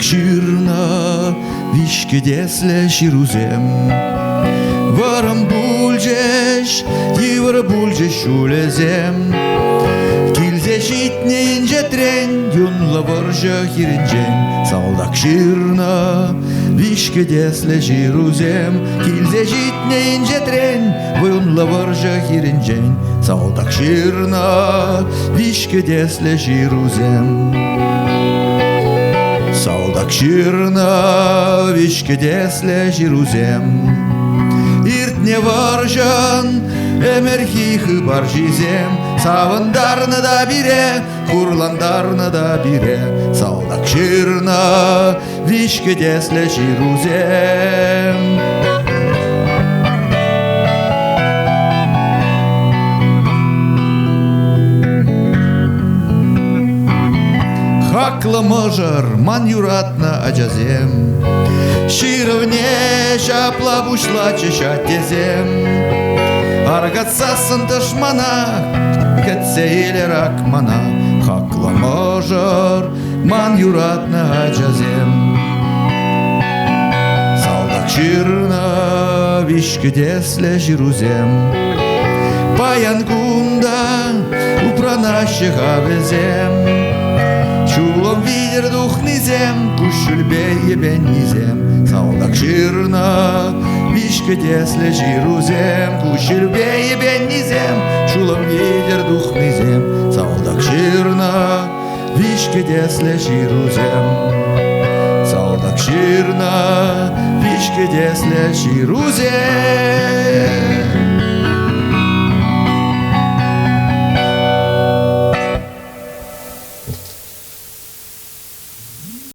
ширна, вишке десле ширузем. Варам бульджеш, йывыр бульджеш улезем. Килзе житне инже трен, юнла варжа хиринжен. Салдак ширна, вишке десле ширузем. Килзе житне инже трен, юнла варжа хиринжен. Салдак ширна, вишке десле ширузем. Салдак ширна, вишке десле ширузем. Иртне варжан, эмерхихы баржизем. Савындарны да бире, курландарны да бире. Салдак ширна, вишке десле ширузем. Хаклы мыжыр, ман юратна ажазем. Ширывне шапла бушла чеша тезем. Аргатсасын дышмана, кетсейлер акмана. Хаклы мыжыр, ман юратна ажазем. Салдак ширна, вишке десле ширузем. Паян кунда, упранащиха везем. Чулом видер дух низем, кушульбе ебен низем. Салдак ширна, вишке десле ширузем. Кушульбе ебен низем, чулом видер дух низем. Салдак ширна, вишке десле ширузем. Салдак ширна, вишке десле ширузем.